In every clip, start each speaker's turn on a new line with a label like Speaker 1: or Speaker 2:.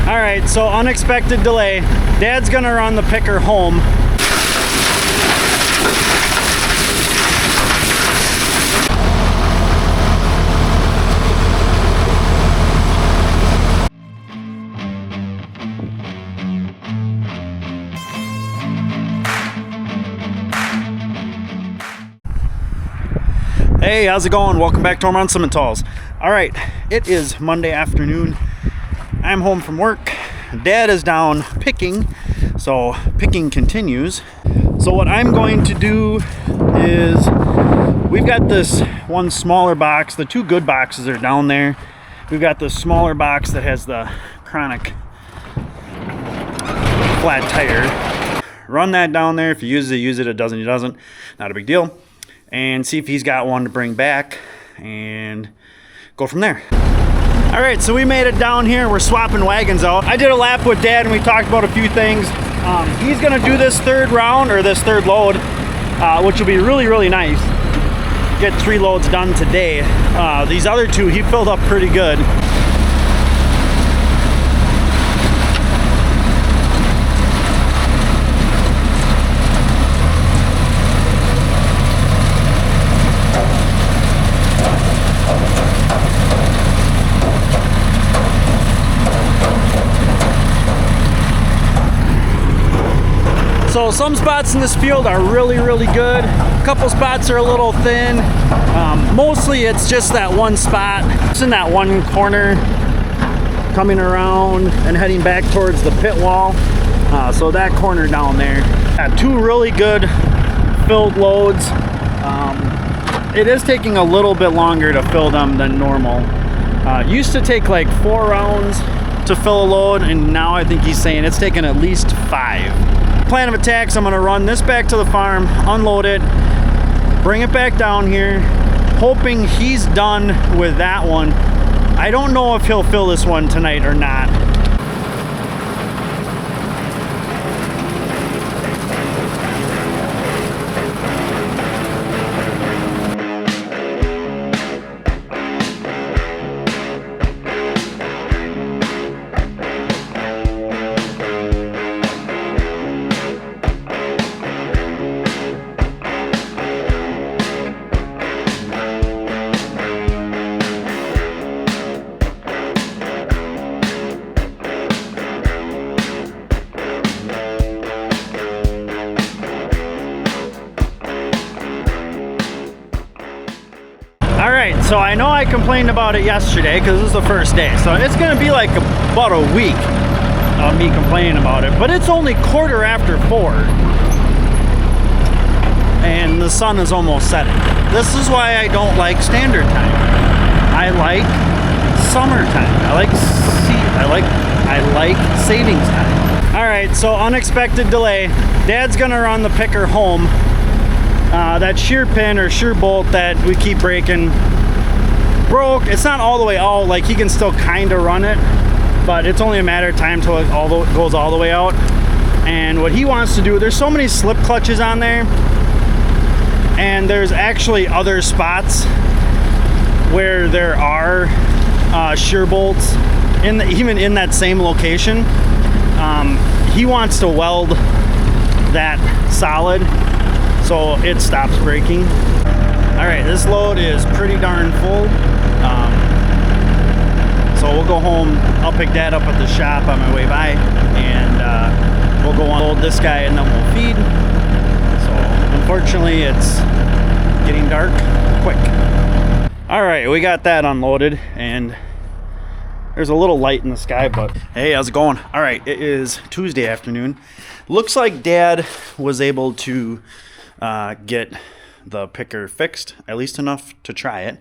Speaker 1: All right, so unexpected delay. Dad's gonna run the picker home. Hey, how's it going? Welcome back to Ohrmundt Simmentals. All right, it is Monday afternoon. I'm home from work. Dad is down picking, so picking continues. So what I'm going to do is, we've got this one smaller box. The two good boxes are down there. We've got this smaller box that has the chronic flat tire. Run that down there. If you use it, use it. It doesn't, it doesn't. Not a big deal. And see if he's got one to bring back and go from there. All right, so we made it down here. We're swapping wagons out. I did a lap with Dad and we talked about a few things. He's gonna do this third round, or this third load, which will be really, really nice. Get 3 loads done today. These other 2, he filled up pretty good. So some spots in this field are really, really good. A couple spots are a little thin. Mostly it's just that one spot. It's in that one corner, coming around and heading back towards the pit wall. So that corner down there. Got 2 really good filled loads. It is taking a little bit longer to fill them than normal. Used to take like 4 rounds to fill a load, and now I think he's saying it's taking at least 5. Plan of attack, so I'm gonna run this back to the farm, unload it, bring it back down here, hoping he's done with that one. I don't know if he'll fill this one tonight or not. So I know I complained about it yesterday because this is the first day. So it's gonna be like about a week of me complaining about it. But it's only 4:15 and the sun is almost setting. This is why I don't like standard time. I like summertime. I like savings time. All right, so unexpected delay. Dad's gonna run the picker home. That shear pin or shear bolt that we keep breaking broke. It's not all the way out, like he can still kind of run it, but it's only a matter of time till it goes all the way out. And what he wants to do, there's so many slip clutches on there, and there's actually other spots where there are shear bolts even in that same location. He wants to weld that solid so it stops breaking. All right, this load is pretty darn full. So we'll go home. I'll pick Dad up at the shop on my way by, and we'll go unload this guy and then we'll feed. So unfortunately it's getting dark quick. All right, we got that unloaded, and there's a little light in the sky, but hey, how's it going? All right, it is Tuesday afternoon. Looks like Dad was able to get the picker fixed, at least enough to try it.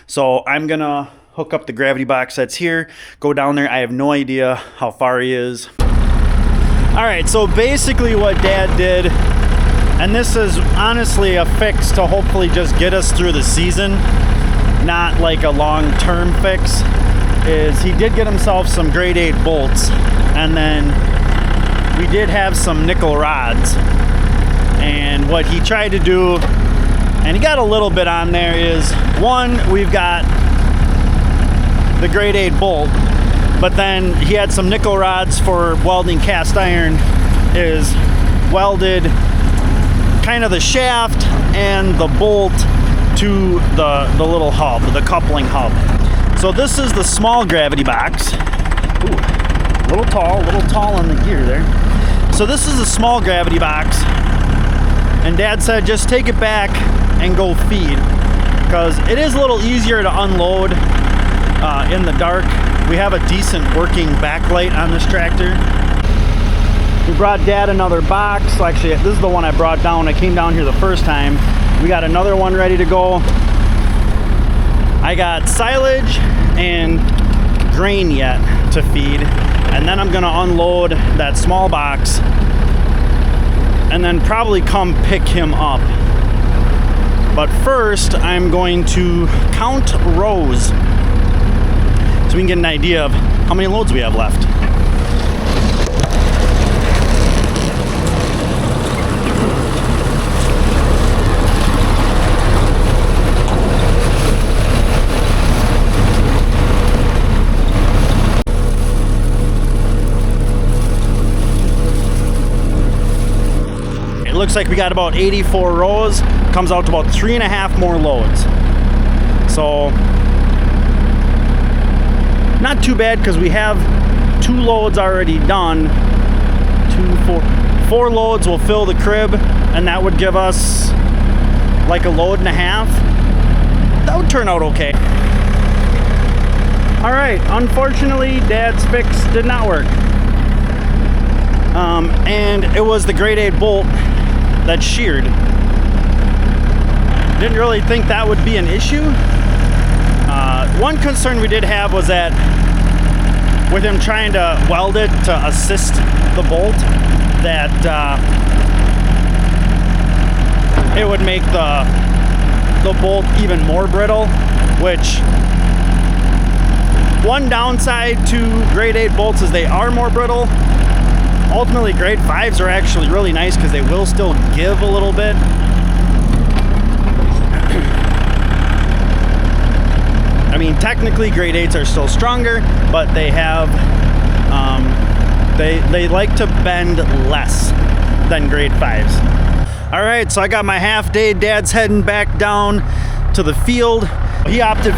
Speaker 1: So I'm gonna hook up the gravity box that's here, go down there. I have no idea how far he is. All right, so basically what Dad did, and this is honestly a fix to hopefully just get us through the season, not like a long-term fix, is he did get himself some grade 8 bolts, and then we did have some nickel rods. And what he tried to do, and he got a little bit on there, is one, we've got the grade 8 bolt, but then he had some nickel rods for welding cast iron, is welded kind of the shaft and the bolt to the little hub, the coupling hub. So this is the small gravity box. Ooh, a little tall on the gear there. So this is a small gravity box, and Dad said just take it back and go feed, because it is a little easier to unload in the dark. We have a decent working backlight on this tractor. We brought Dad another box. So actually, this is the one I brought down. I came down here the first time. We got another one ready to go. I got silage and grain yet to feed, and then I'm gonna unload that small box and then probably come pick him up. But first, I'm going to count rows so we can get an idea of how many loads we have left. Looks like we got about 84 rows. Comes out to about 3.5 more loads. So not too bad, because we have 2 loads already done. 4 loads will fill the crib, and that would give us like a load and a half. That would turn out okay. All right, unfortunately, Dad's fix did not work. And it was the grade 8 bolt that sheared. Didn't really think that would be an issue. One concern we did have was that with him trying to weld it to assist the bolt, that it would make the bolt even more brittle, which one downside to grade 8 bolts is they are more brittle. Ultimately, grade 5s are actually really nice because they will still give a little bit. I mean, technically grade 8s are still stronger, but they have, they like to bend less than grade 5s. All right, so I got my half day. Dad's heading back down to the field. He opted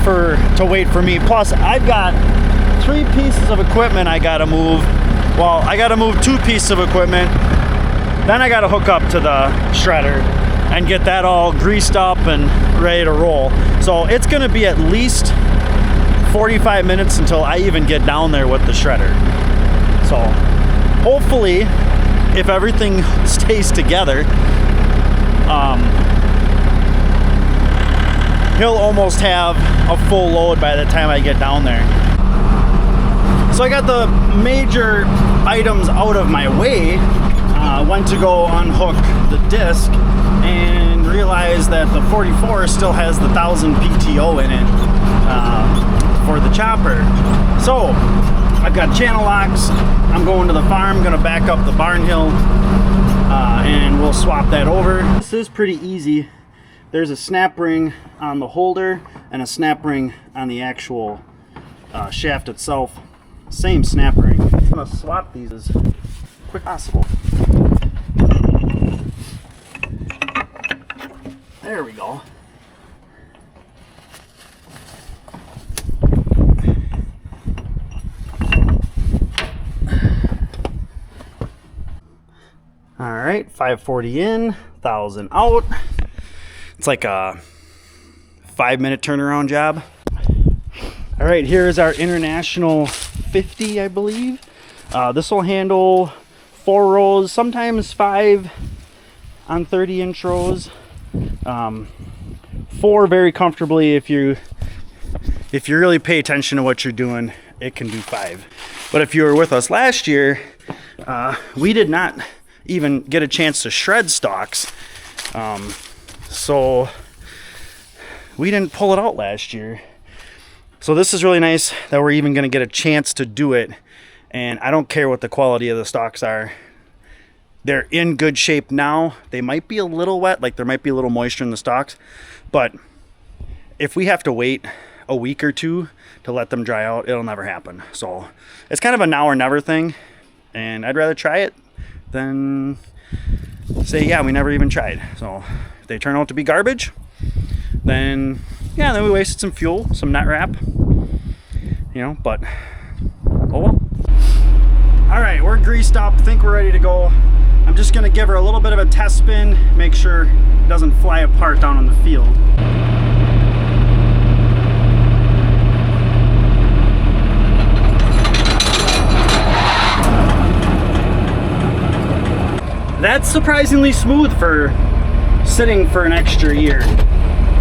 Speaker 1: to wait for me. Plus, I've got 3 pieces of equipment I gotta move. Well, I gotta move 2 pieces of equipment, then I gotta hook up to the shredder and get that all greased up and ready to roll. So it's gonna be at least 45 minutes until I even get down there with the shredder. So hopefully, if everything stays together, he'll almost have a full load by the time I get down there. So I got the major items out of my way. Went to go unhook the disc and realized that the 44 still has the 1000 PTO in it for the chopper. So I've got channel locks. I'm going to the farm, gonna back up the barn hill, and we'll swap that over. This is pretty easy. There's a snap ring on the holder and a snap ring on the actual shaft itself. Same snap ring. I'm gonna swap these as quick as possible. There we go. All right, 540 in, 1000 out. It's like a 5-minute turnaround job. All right, here's our International 50, I believe. This will handle 4 rows, sometimes 5 on 30-inch rows. 4 very comfortably. If you really pay attention to what you're doing, it can do 5. But if you were with us last year, we did not even get a chance to shred stalks. So we didn't pull it out last year. So this is really nice that we're even going to get a chance to do it. And I don't care what the quality of the stalks are. They're in good shape now. They might be a little wet, like there might be a little moisture in the stalks. But if we have to wait a week or two to let them dry out, it'll never happen. So it's kind of a now or never thing, and I'd rather try it than say, yeah, we never even tried. So if they turn out to be garbage, then yeah, then we wasted some fuel, some nut wrap, you know, but oh well. All right, we're greased up, think we're ready to go. I'm just gonna give her a little bit of a test spin, make sure it doesn't fly apart down in the field. That's surprisingly smooth for sitting for an extra year.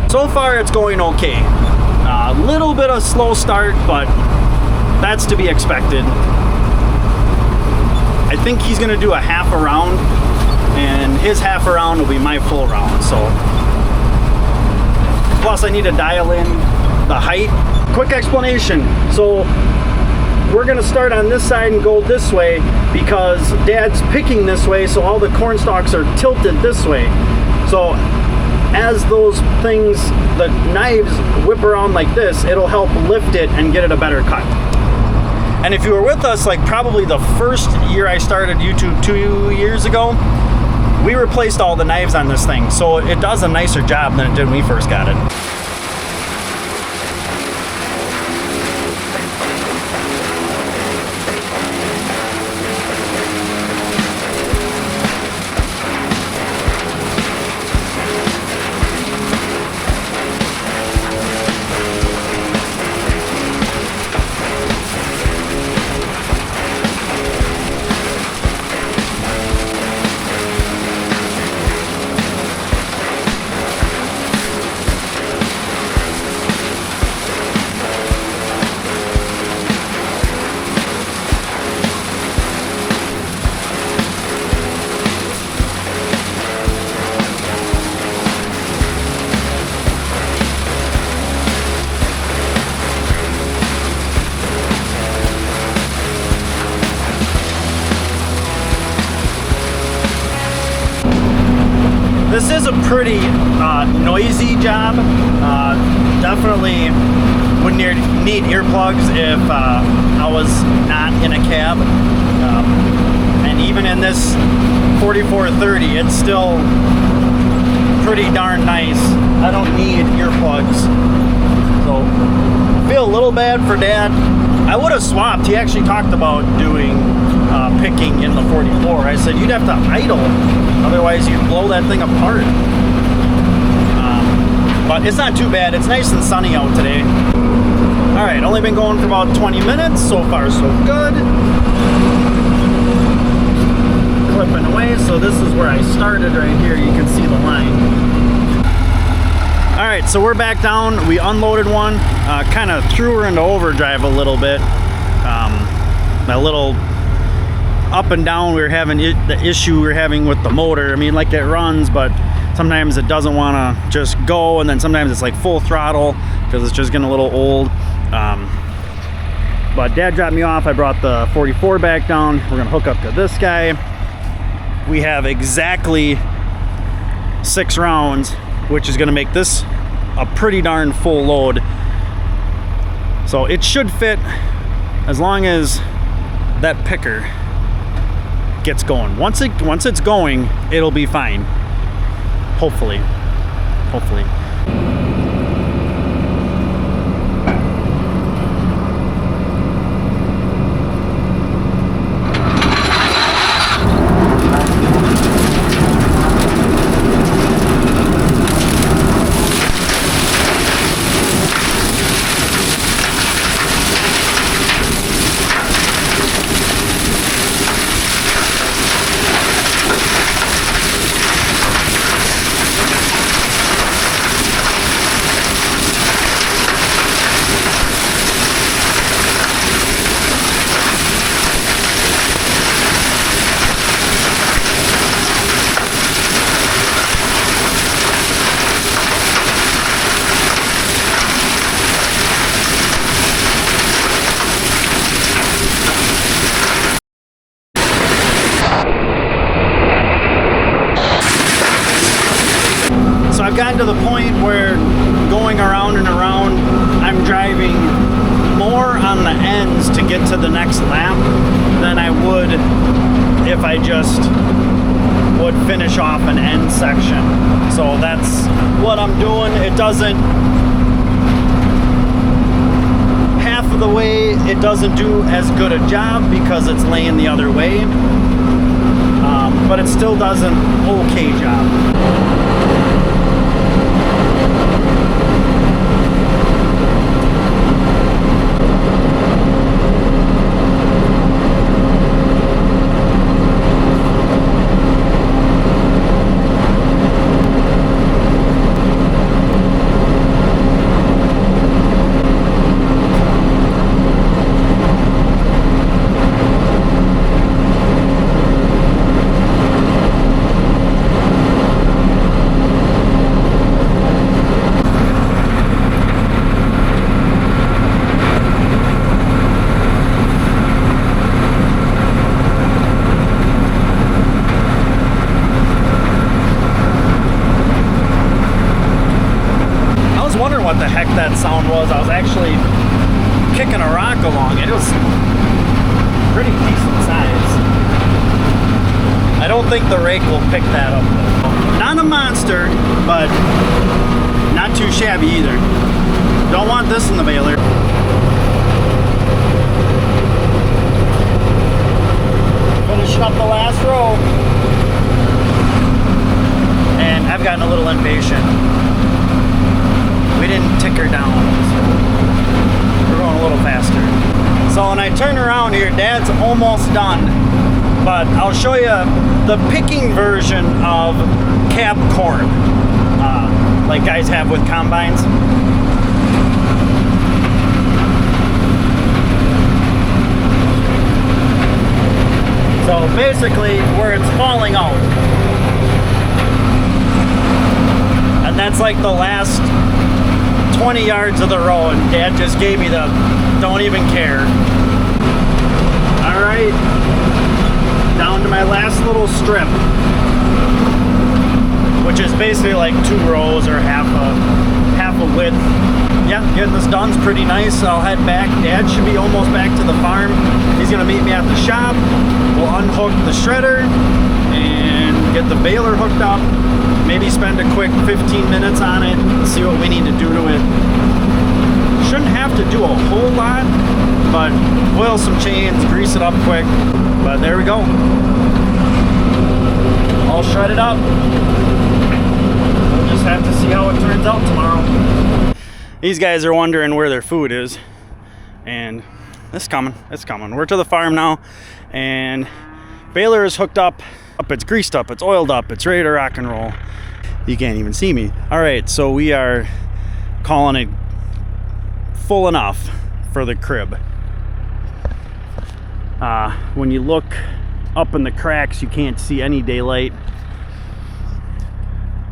Speaker 1: So far it's going okay. A little bit of slow start, but that's to be expected. I think he's gonna do a half a round, and his half a round will be my full round. So, plus I need to dial in the height. Quick explanation. So we're gonna start on this side and go this way because Dad's picking this way, so all the corn stalks are tilted this way. So as those things, the knives whip around like this, it'll help lift it and get it a better cut. And if you were with us, like probably the first year I started YouTube 2 years ago, we replaced all the knives on this thing. So it does a nicer job than it did when we first got it. This is a pretty noisy job. Definitely would need earplugs if I was not in a cab. And even in this 4430, it's still pretty darn nice. I don't need earplugs. So feel a little bad for Dad. I would have swapped. He actually talked about doing picking in the 44. I said you'd have to idle, otherwise you'd blow that thing apart. But it's not too bad. It's nice and sunny out today. All right, only been going for about 20 minutes. So far, so good. Clipping away. So this is where I started right here. You can see the line. All right, so we're back down. We unloaded one, kind of threw her into overdrive a little bit. A little up and down, we were having the issue we were having with the motor. I mean, like it runs, but sometimes it doesn't want to just go, and then sometimes it's like full throttle because it's just getting a little old. But Dad dropped me off. I brought the 44 back down. We're gonna hook up to this guy. We have exactly 6 rounds, which is gonna make this a pretty darn full load. So it should fit as long as that picker gets going. Once it's going, it'll be fine. Hopefully. I've gotten to the point where going around and around, I'm driving get to the next lap than I would if I just would finish off an end section. So that's what I'm doing. It doesn't, half of the way it doesn't do as good a job because it's laying the other way, but it still does an okay job. What the heck that sound was. I was actually kicking a rock along. It was pretty decent size. I don't think the rake will pick that up though. Not a monster, but not too shabby either. Don't want this in the baler. Finishing up the last row. And I've gotten a little impatient. We didn't tick her down, so we're going a little faster. So when I turn around here, Dad's almost done, but I'll show you the picking version of cab corn, like guys have with combines. So basically where it's falling out. And that's like the last 20 yards of the row, and Dad just gave me the don't even care. All right, down to my last little strip, which is basically like 2 rows or half a width. Yeah, getting this done's pretty nice. I'll head back. Dad should be almost back to the farm. He's gonna meet me at the shop. We'll unhook the shredder and get the baler hooked up. Maybe spend a quick 15 minutes on it and see what we need to do to it. Shouldn't have to do a whole lot, but oil some chains, grease it up quick. But there we go. All shredded up. We'll just have to see how it turns out tomorrow. These guys are wondering where their food is, and it's coming. It's coming. We're to the farm now, and baler is hooked up. It's greased up, it's oiled up, it's ready to rock and roll. You can't even see me. All right, so we are calling it full enough for the crib. When you look up in the cracks, you can't see any daylight.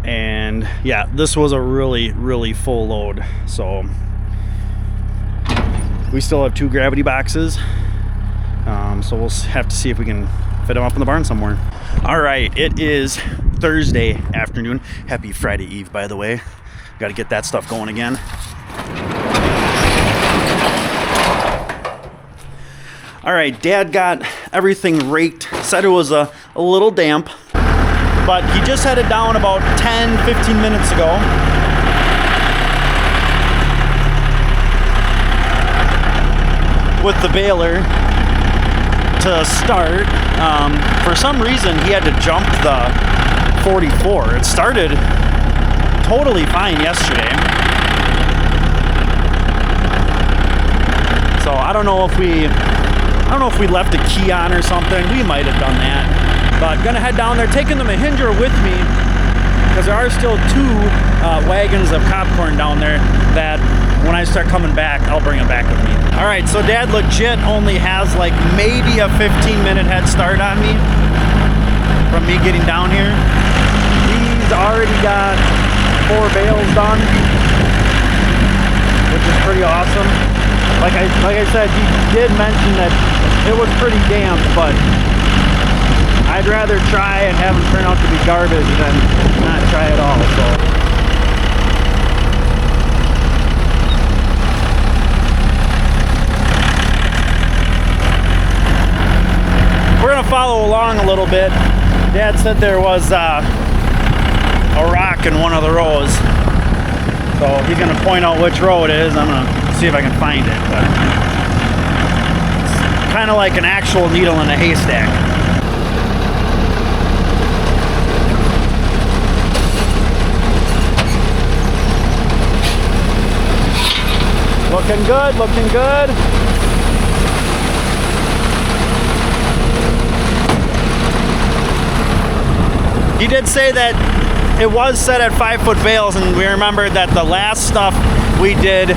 Speaker 1: And yeah, this was a really full load. So we still have 2 gravity boxes. So we'll have to see if we can fit them up in the barn somewhere. All right, it is Thursday afternoon. Happy Friday Eve, by the way. Got to get that stuff going again. All right, Dad got everything raked. Said it was a little damp, but he just had it down about 10-15 minutes ago. With the baler to start. For some reason he had to jump the 44. It started totally fine yesterday. So I don't know if we left a key on or something. We might have done that. But gonna head down there, taking the Mahinder with me, because there are still 2 wagons of popcorn down there that when I start coming back, I'll bring it back with me. All right, so Dad legit only has like maybe a 15-minute head start on me from me getting down here. He's already got 4 bales done, which is pretty awesome. Like I said, he did mention that it was pretty damp, but I'd rather try and have them turn out to be garbage than not try at all. So. gonna follow along a little bit. Dad said there was a rock in one of the rows, so he's gonna point out which row it is. I'm gonna see if I can find it, but it's kind of like an actual needle in a haystack. Looking good, looking good. He did say that it was set at 5-foot bales, and we remembered that the last stuff we did,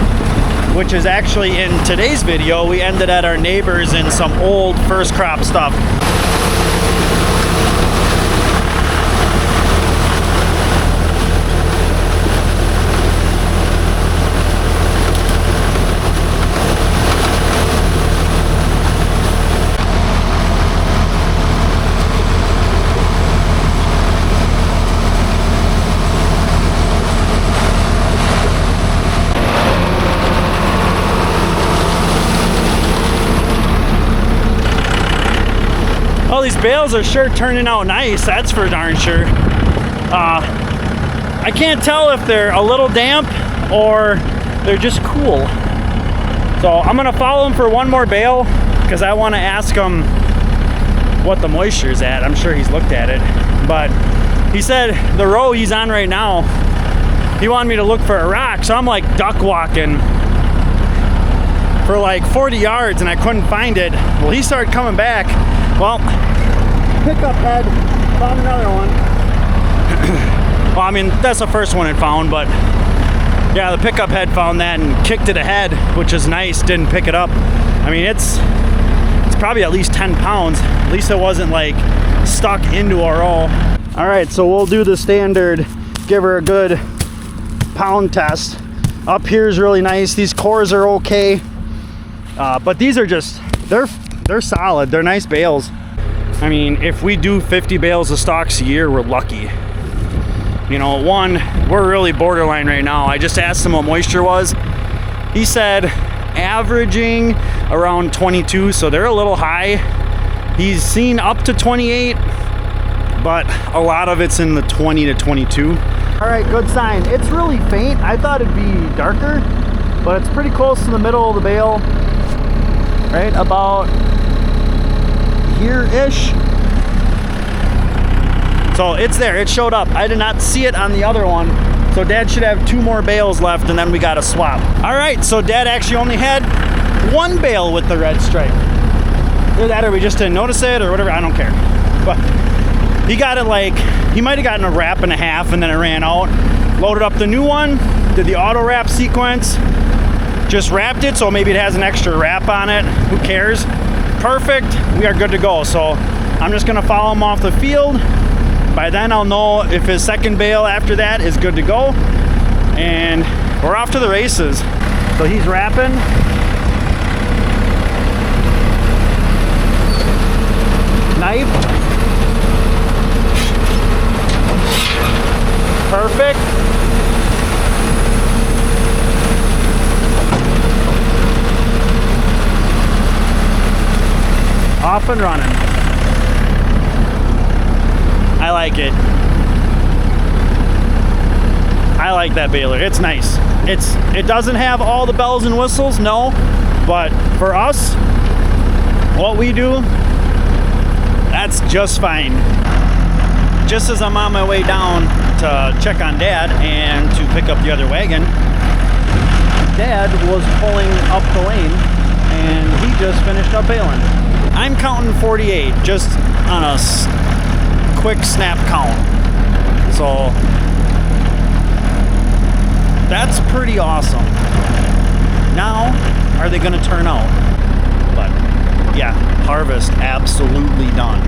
Speaker 1: which is actually in today's video, we ended at our neighbors in some old first crop stuff. Well, these bales are sure turning out nice, that's for darn sure. I can't tell if they're a little damp or they're just cool. So I'm gonna follow him for one more bale because I want to ask him what the moisture's at. I'm sure he's looked at it, but he said the row he's on right now, he wanted me to look for a rock, so I'm like duck walking for like 40 yards and I couldn't find it. Well, he started coming back. Well, pickup head, found another one. Well, I mean, that's the first one it found, but yeah, the pickup head found that and kicked it ahead, which is nice, didn't pick it up. I mean, it's probably at least 10 pounds. At least it wasn't like stuck into our roll. All right, so we'll do the standard, give her a good pound test. Up here is really nice. These cores are okay, but these are just, they're solid. They're nice bales. I mean, if we do 50 bales of stalks a year, we're lucky. You know, one, we're really borderline right now. I just asked him what moisture was. He said averaging around 22, so they're a little high. He's seen up to 28, but a lot of it's in the 20 to 22. All right, good sign. It's really faint. I thought it'd be darker, but it's pretty close to the middle of the bale. Right about here-ish. So it's there, it showed up. I did not see it on the other one. So Dad should have 2 more bales left and then we got to swap. All right, so Dad actually only had 1 bale with the red stripe. Either that or we just didn't notice it or whatever, I don't care. But he got it like, he might have gotten a wrap and a half and then it ran out. Loaded up the new one, did the auto wrap sequence, just wrapped it, so maybe it has an extra wrap on it. Who cares? Perfect, we are good to go. So I'm just gonna follow him off the field. By then I'll know if his second bale after that is good to go. And we're off to the races. So he's wrapping. Knife. Perfect. Off and running. I like it. I like that baler. It's nice. It doesn't have all the bells and whistles, no, but for us, what we do, that's just fine. Just as I'm on my way down to check on Dad and to pick up the other wagon, Dad was pulling up the lane and he just finished up baling. I'm counting 48 just on a quick snap count. So that's pretty awesome. Now, are they going to turn out? But yeah, harvest absolutely done.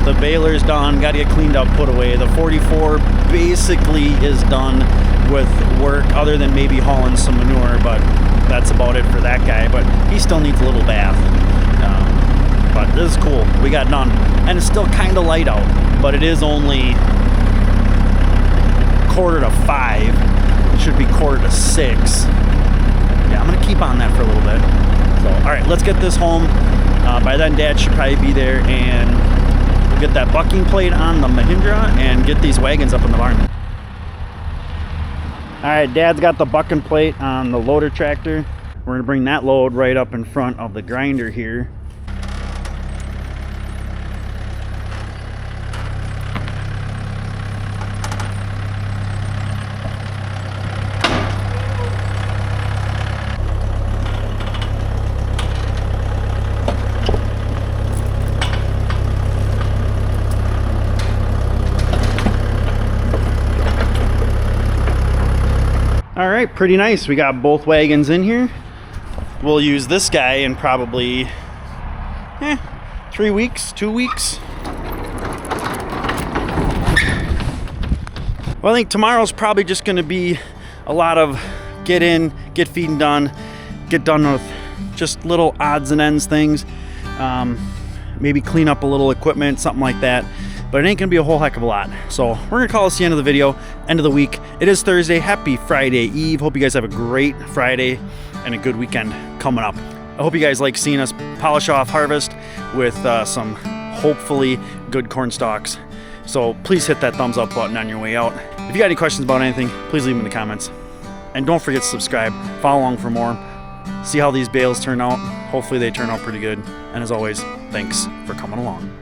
Speaker 1: The baler's done, got to get cleaned up, put away. The 44 basically is done with work other than maybe hauling some manure, but that's about it for that guy. But he still needs a little bath. But this is cool. We got done. And it's still kind of light out, but it is only 4:45. It should be 4:45. Yeah, I'm going to keep on that for a little bit. So, all right, let's get this home. By then Dad should probably be there, and we'll get that bucking plate on the Mahindra and get these wagons up in the barn. Alright, Dad's got the bucking plate on the loader tractor. We're going to bring that load right up in front of the grinder here. All right, pretty nice. We got both wagons in here. We'll use this guy in probably 3 weeks, 2 weeks. Well, I think tomorrow's probably just gonna be a lot of get in, get feeding done, get done with just little odds and ends things. Maybe clean up a little equipment, something like that. But it ain't gonna be a whole heck of a lot. So we're gonna call this the end of the video, end of the week. It is Thursday. Happy Friday Eve. Hope you guys have a great Friday and a good weekend coming up. I hope you guys like seeing us polish off harvest with some hopefully good corn stalks. So please hit that thumbs up button on your way out. If you got any questions about anything, please leave them in the comments. And don't forget to subscribe, follow along for more. See how these bales turn out. Hopefully they turn out pretty good. And as always, thanks for coming along.